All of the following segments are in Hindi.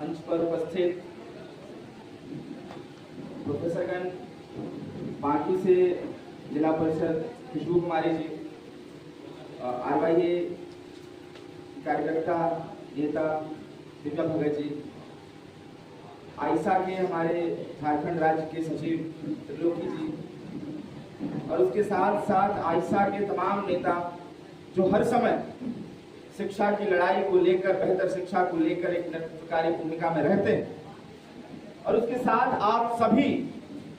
मंच पर उपस्थित प्रोफेसरगण, पार्टी से जिला परिषद खुशबू कुमारी जी, आरवाईए कार्यकर्ता नेता दिव्या भगत जी, आयसा के हमारे झारखंड राज्य के सचिव त्रिलोकी जी, और उसके साथ साथ आयसा के तमाम नेता जो हर समय शिक्षा की लड़ाई को लेकर, बेहतर शिक्षा को लेकर एक नेतृत्वकारी भूमिका में रहते हैं। और उसके साथ आप सभी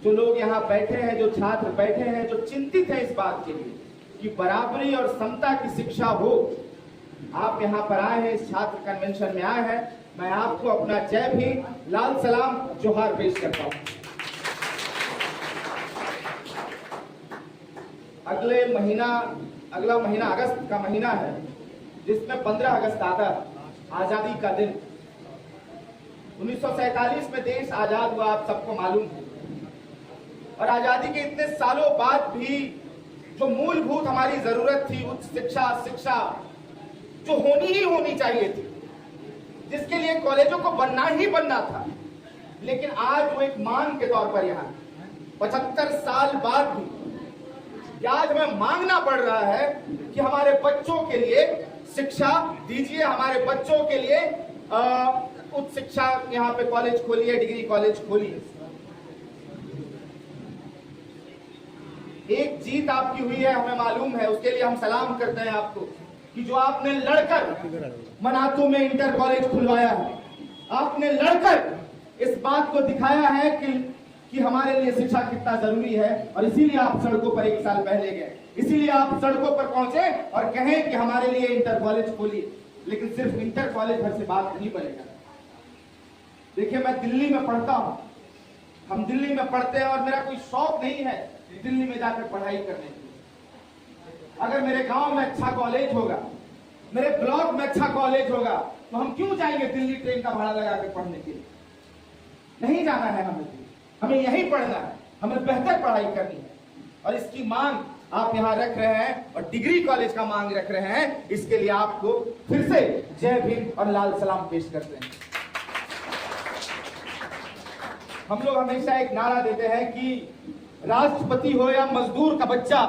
जो लोग यहाँ बैठे हैं, जो छात्र बैठे हैं, जो चिंतित हैं इस बात के लिए कि बराबरी और समता की शिक्षा हो, आप यहाँ पर आए हैं, इस छात्र कन्वेंशन में आए हैं। मैं आपको अपना जय भीम, लाल सलाम, जोहार पेश करता हूँ। अगला महीना अगस्त का महीना है, जिसमें 15 अगस्त आता है, आजादी का दिन। 1947 में देश आजाद हुआ, आप सबको मालूम है। और आजादी के इतने सालों बाद भी जो मूलभूत हमारी जरूरत थी, उच्च शिक्षा जो होनी चाहिए थी, जिसके लिए कॉलेजों को बनना ही बनना था, लेकिन आज वो एक मांग के तौर पर यहाँ 75 साल बाद भी आज हमें मांगना पड़ रहा है कि हमारे बच्चों के लिए शिक्षा दीजिए, हमारे बच्चों के लिए उच्च शिक्षा यहाँ पे कॉलेज खोलिए, डिग्री कॉलेज खोलिए। एक जीत आपकी हुई है, हमें मालूम है, उसके लिए हम सलाम करते हैं आपको कि जो आपने लड़कर मनातू में इंटर कॉलेज खुलवाया है, आपने लड़कर इस बात को दिखाया है कि हमारे लिए शिक्षा कितना जरूरी है। और इसीलिए आप सड़कों पर 1 साल पहले गए, इसीलिए आप सड़कों पर पहुंचे और कहें कि हमारे लिए इंटर कॉलेज खोलिए। लेकिन सिर्फ इंटर कॉलेज भर से बात नहीं बनेगा। देखिए, मैं दिल्ली में पढ़ता हूं, हम दिल्ली में पढ़ते हैं और मेरा कोई शौक नहीं है दिल्ली में जाकर पढ़ाई करने की। अगर मेरे गांव में अच्छा कॉलेज होगा, मेरे ब्लॉक में अच्छा कॉलेज होगा, तो हम क्यों जाएंगे दिल्ली ट्रेन का भाड़ा लगाकर पढ़ने के लिए? नहीं जाना है हमें यहीं पढ़ना है, हमें बेहतर पढ़ाई करनी है। और इसकी मांग आप यहाँ रख रहे हैं और डिग्री कॉलेज का मांग रख रहे हैं, इसके लिए आपको फिर से जय भीम और लाल सलाम पेश करते हैं। हम लोग हमेशा एक नारा देते हैं कि राष्ट्रपति हो या मजदूर का बच्चा,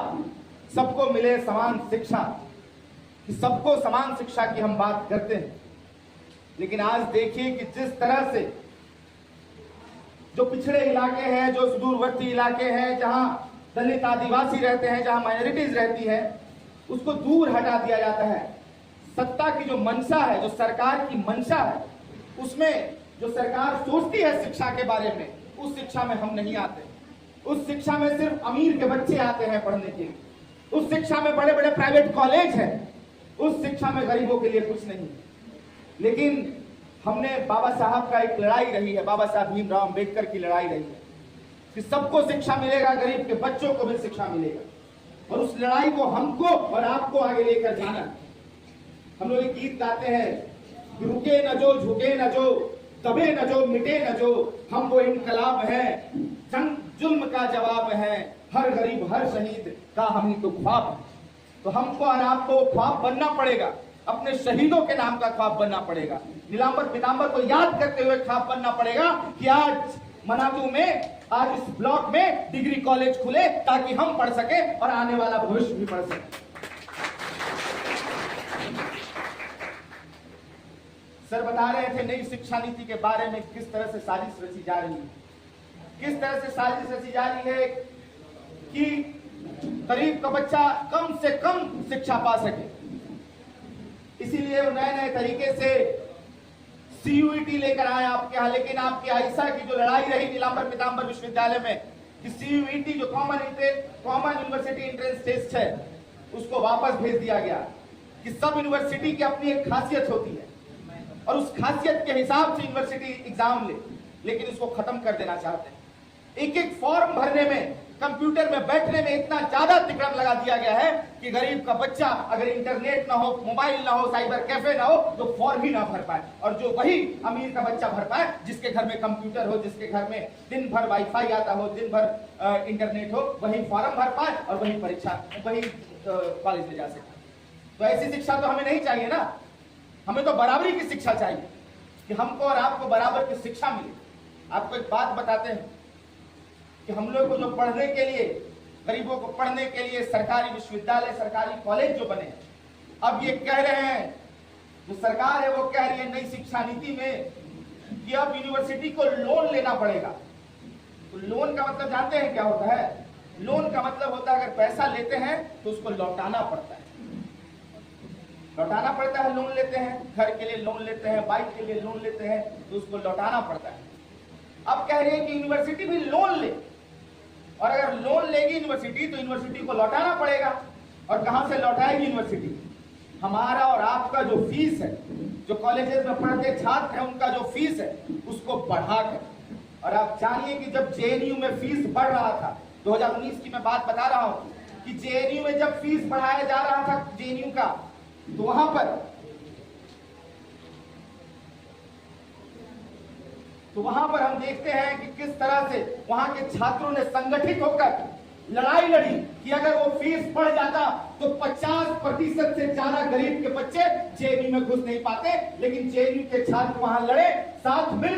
सबको मिले समान शिक्षा, कि सबको समान शिक्षा की हम बात करते हैं। लेकिन आज देखिए कि जिस तरह से जो पिछड़े इलाके हैं, जो सुदूरवर्ती इलाके हैं, जहां दलित आदिवासी रहते हैं, जहां माइनॉरिटीज रहती है, उसको दूर हटा दिया जाता है। सत्ता की जो मंशा है, जो सरकार की मंशा है, उसमें जो सरकार सोचती है शिक्षा के बारे में, उस शिक्षा में हम नहीं आते। उस शिक्षा में सिर्फ अमीर के बच्चे आते हैं पढ़ने के लिए। उस शिक्षा में बड़े बड़े प्राइवेट कॉलेज हैं, उस शिक्षा में गरीबों के लिए कुछ नहीं। लेकिन हमने बाबा साहब का एक लड़ाई रही है, बाबा साहब भीमराव अंबेडकर की लड़ाई रही है कि सबको शिक्षा मिलेगा, गरीब के बच्चों को भी शिक्षा मिलेगा। और उस लड़ाई को हमको और आपको आगे लेकर जाना है। हम लोग एक गीत गाते हैं, रुके न जो, झुके न जो, दबे न जो, मिटे न जो, हम वो इनकलाब है, जंग जुल्म का जवाब है, हर गरीब हर शहीद का हम ही तो ख्वाब है। तो हमको और आपको ख्वाब बनना पड़ेगा, अपने शहीदों के नाम का ख्वाब बनना पड़ेगा, नीलांबर पीतांबर को याद करते हुए ख्वाब बनना पड़ेगा कि आज मनातू में, आज इस ब्लॉक में डिग्री कॉलेज खुले ताकि हम पढ़ सके और आने वाला भविष्य भी पढ़ सके। सर बता रहे थे नई शिक्षा नीति के बारे में, किस तरह से साजिश रची जा रही है, किस तरह से साजिश रची जा रही है कि गरीब का बच्चा कम से कम शिक्षा पा सके। इसीलिए नए नए तरीके से सीयूईटी लेकर आए आपके यहाँ। लेकिन आपकी आयसा की जो लड़ाई रही नीलांबर पीतांबर विश्वविद्यालय में कि सीयूईटी जो कॉमन यूनिवर्सिटी एंट्रेंस टेस्ट है, उसको वापस भेज दिया गया कि सब यूनिवर्सिटी की अपनी एक खासियत होती है और उस खासियत के हिसाब से यूनिवर्सिटी एग्जाम ले, लेकिन उसको खत्म कर देना चाहते हैं। एक एक फॉर्म भरने में, कंप्यूटर में बैठने में इतना ज्यादा तिकड़म लगा दिया गया है कि गरीब का बच्चा अगर इंटरनेट ना हो, मोबाइल ना हो, साइबर कैफे ना हो, तो फॉर्म ही ना भर पाए। और जो वही अमीर का बच्चा भर पाए, जिसके घर में कंप्यूटर हो, जिसके घर में दिन भर वाईफाई आता हो, दिन भर इंटरनेट हो, वही फॉर्म भर पाए और वही परीक्षा, वही कॉलेज में जा सके। तो ऐसी शिक्षा तो हमें नहीं चाहिए ना, हमें तो बराबरी की शिक्षा चाहिए। कि हमको और आपको बराबर की शिक्षा मिले। आपको एक बात बताते हैं कि हम लोग को जो पढ़ने के लिए, गरीबों को पढ़ने के लिए सरकारी विश्वविद्यालय, सरकारी कॉलेज जो बने, अब ये कह रहे हैं, जो सरकार है वो कह रही है नई शिक्षा नीति में कि अब यूनिवर्सिटी को लोन लेना पड़ेगा। तो लोन का मतलब जानते हैं क्या होता है? लोन का मतलब होता है अगर पैसा लेते हैं तो उसको लौटाना पड़ता है, लौटाना पड़ता है। लोन लेते हैं, घर के लिए लोन लेते हैं, बाइक के लिए लोन लेते हैं, तो उसको लौटाना पड़ता है। अब कह रहे हैं कि यूनिवर्सिटी भी लोन ले, और अगर लोन लेगी यूनिवर्सिटी तो यूनिवर्सिटी को लौटाना पड़ेगा। और कहां से लौटाएगी यूनिवर्सिटी? हमारा और आपका जो फीस है, जो कॉलेजेस में पढ़ते छात्र हैं उनका जो फीस है उसको बढ़ाकर। और आप जानिए कि जब जेएनयू में फीस बढ़ रहा था, 2019 की मैं बात बता रहा हूं कि जेएनयू में जब फीस बढ़ाया जा रहा था जेएनयू का, तो वहां पर हम देखते हैं कि किस तरह से वहां के छात्रों ने संगठित होकर लड़ाई लड़ी कि अगर वो फीस बढ़ जाता तो 50% से ज्यादा गरीब के बच्चे जेएनयू में घुस नहीं पाते। लेकिन जेएनयू के छात्र वहां लड़े, साथ मिल